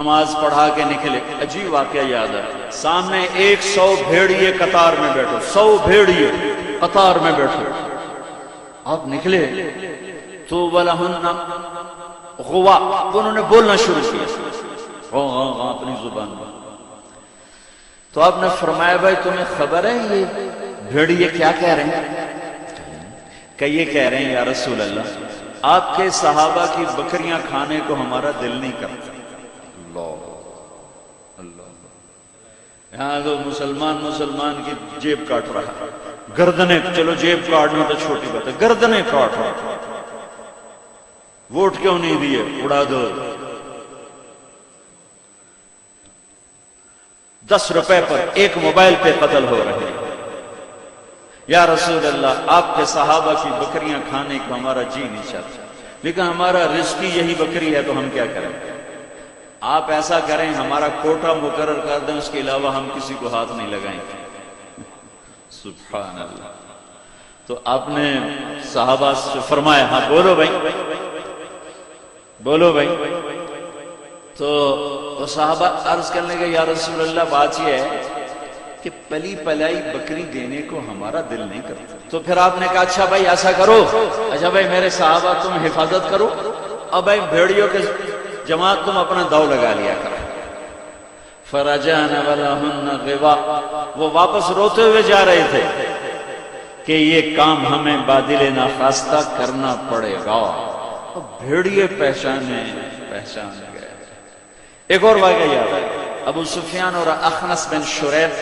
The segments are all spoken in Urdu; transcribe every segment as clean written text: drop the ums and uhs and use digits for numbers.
نماز پڑھا کے نکلے، عجیب واقعہ یاد ہے، سامنے 100 بھیڑیے قطار میں بیٹھو، 100 بھیڑیے قطار میں بیٹھو، آپ نکلے تو وَلَهُنَّ غوا، انہوں نے بولنا شروع کیا اپنی زبان میں، تو آپ نے فرمایا بھائی تمہیں خبر ہے یہ بھیڑیے کیا کہہ رہے ہیں؟ کہ یہ کہہ رہے ہیں یا رسول اللہ آپ کے صحابہ کی بکریاں کھانے کو ہمارا دل نہیں کرتا۔ اللہ، یہاں تو مسلمان کی جیب کاٹ رہا ہے، گردنیں، چلو جیب کاٹنا تو چھوٹی بات ہے، گردنیں کاٹ رہا، ووٹ کیوں نہیں دیے، اڑا دو، 10 روپے پر ایک موبائل پہ قتل ہو رہے ہیں۔ یا رسول اللہ آپ کے صحابہ کی بکریاں کھانے کو ہمارا جی نہیں چاہتا، لیکن ہمارا رزق یہی بکری ہے تو ہم کیا کریں؟ آپ ایسا کریں ہمارا کوٹا مقرر کر دیں، اس کے علاوہ ہم کسی کو ہاتھ نہیں لگائیں گے۔ سبحان اللہ۔ تو آپ نے صحابہ سے فرمایا ہاں بولو بھائی، بولو بھائی۔ تو وہ صحابہ عرض کرنے گئے یا رسول اللہ بات یہ ہے کہ پلی پلائی بکری دینے کو ہمارا دل نہیں کرتا۔ تو پھر آپ نے کہا اچھا بھائی ایسا کرو، اچھا بھائی میرے صحابہ تم حفاظت کرو، اب بھائی بھیڑیوں کے جماعت تم اپنا داؤ لگا لیا کرو۔ فرجعن ولہن غوا، وہ واپس روتے ہوئے جا رہے تھے کہ یہ کام ہمیں بادل ناخواستہ کرنا پڑے گا۔ اب بھیڑیے پہچان گئے۔ ایک اور واقعہ یاد ہے، ابو سفیان اور اخنس بن شریق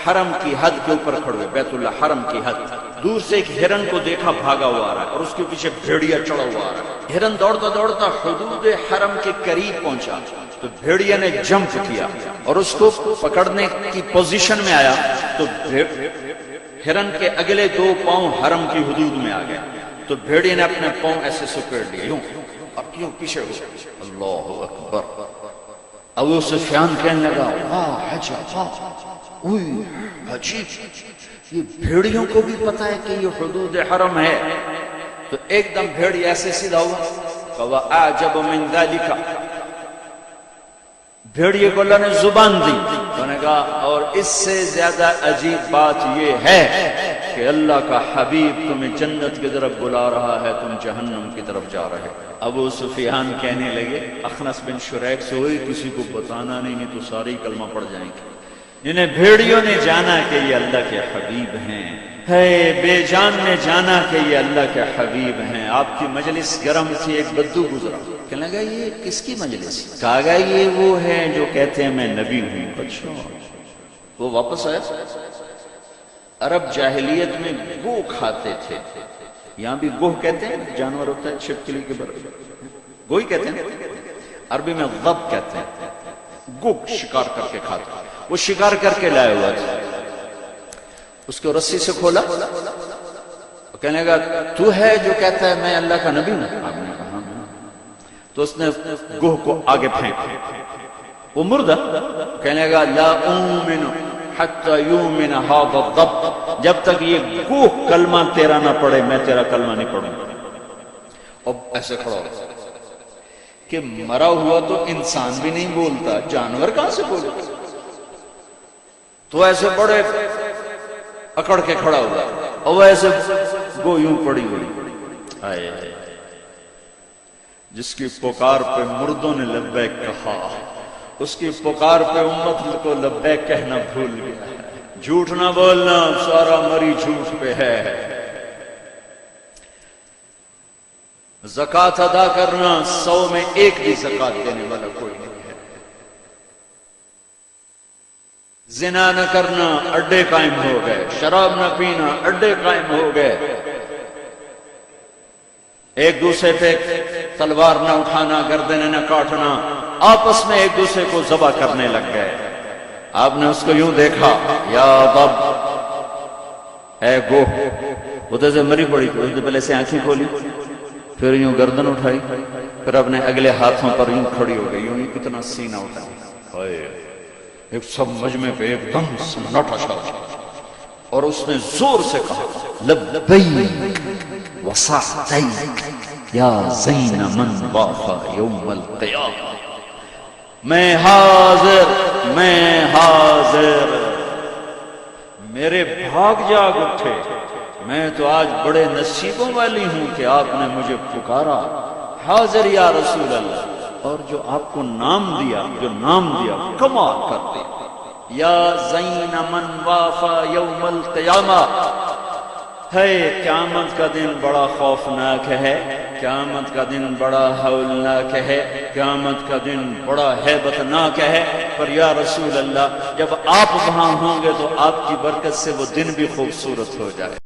حرم کی حد کے اوپر کھڑے ہوئے، بیت اللہ حرم کی حد، دور سے ایک ہرن کو دیکھا بھاگا ہوا آ رہا ہے اور اس کے پیچھے بھیڑیا چڑھا ہوا آ رہا ہے۔ ہرن دوڑتا دوڑتا حدود حرم کے قریب پہنچا تو بھیڑیا نے جمپ کیا اور اس کو پکڑنے کی پوزیشن میں آیا تو ہرن کے اگلے 2 پاؤں حرم کی حدود میں آ گئے، تو بھیڑیا نے اپنے پاؤں ایسے سکیڑ لیے یوں اور کیوں پیچھے ہو، اللہ اکبر۔ ابو سفیان کہنے لگا واہ عجب، عجیب، یہ بھیڑیوں کو بھی پتا ہے کہ یہ حدود حرم ہے۔ تو ایک دم بھیڑی ایسے سیدھا ہوا کہ وَأَعْجَبُ مِنْ ذَلِكَ، بھیڑیے کو اللہ نے زبان دی، تو نے کہا اور اس سے زیادہ عجیب بات یہ ہے کہ اللہ کا حبیب تمہیں جنت کی طرف بلا رہا ہے، تم جہنم کی طرف جا رہے۔ ابو سفیان کہنے لگے اخنس بن شریق سے ہوئی کسی کو بتانا نہیں تو ساری کلمہ پڑ جائیں گے۔ انہیں بھیڑیوں نے جانا کہ یہ اللہ کے حبیب ہیں، ہے بے جان نے جانا کہ یہ اللہ کے حبیب ہیں۔ آپ کی مجلس گرم تھی، ایک بدو گزرا، کہنے لگا یہ کس کی مجلس؟ کہا گیا یہ وہ ہے جو کہتے ہیں میں نبی ہوں۔ اچھا، وہ واپس آیا۔ عرب جاہلیت میں گو کھاتے تھے، یہاں بھی گوہ کہتے ہیں، جانور ہوتا ہے چھپکلی کے برابر، گوہی کہتے ہیں، عربی میں ضب کہتے ہیں، گو شکار کر کے کھاتا، وہ شکار کر کے لائے ہوا تھا، اس کو رسی سے کھولا، کہنے لگا تو ہے جو کہتا ہے میں اللہ کا نبی ہوں؟ آپ نے کہا تو اس نے گوہ کو آگے پھینک، وہ مردہ، کہنے لگا لا اومن حتی یومن ھذا الضب، جب تک یہ گوہ کلمہ تیرا نہ پڑھے میں تیرا کلمہ نہیں پڑھوں گا۔ اب ایسے کھڑا ہو کہ مرا ہوا تو انسان بھی نہیں بولتا، جانور کہاں سے بولتا؟ تو ایسے بڑے اکڑ کے کھڑا ہوا اور وہ ایسے گو یوں پڑی ہوئی، آئے جس کی پکار پہ مردوں نے لبیک کہا، اس کی پکار پہ امت کو لبیک کہنا بھول گیا ہے۔ جھوٹ نہ بولنا، سارا مری جھوٹ پہ ہے۔ زکوٰۃ ادا کرنا، 100 میں 1 بھی زکوٰۃ دینے والا کوئی نہیں ہے۔ زنا نہ کرنا، اڈے قائم ہو گئے، شراب نہ پینا، اڈے قائم ہو گئے، ایک دوسرے پہ تلوار نہ اٹھانا، گردنیں نہ کاٹنا، آپس میں ایک دوسرے کو ذبح کرنے لگ گئے۔ آپ نے اس کو یوں دیکھا یا ضب، اے گوہ، ادھر سے مری پڑی، پہلے سے آنکھیں کھولی، پھر یوں گردن اٹھائی، پھر اپنے اگلے ہاتھوں پر یوں کھڑی ہو گئی، یوں کتنا سینہ اٹھائی، ایک سب مجمع پہ ایک دم سناٹا چھا گیا اور اس نے زور سے کہا لبیک وسعدیک یا زین من واف یوم القیامہ، میں حاضر، میرے بھاگ جاگ اٹھے، میں تو آج بڑے نصیبوں والی ہوں کہ آپ نے مجھے پکارا، حاضر یا رسول اللہ، اور جو آپ کو نام دیا، جو نام دیا کمال کر دیا، یا زین من وافا یوم القیامہ، ہے قیامت کا دن بڑا خوفناک ہے، قیامت کا دن بڑا ہولناک ہے، قیامت کا دن بڑا ہیبتناک ہے، پر یا رسول اللہ جب آپ وہاں ہوں گے تو آپ کی برکت سے وہ دن بھی خوبصورت ہو جائے۔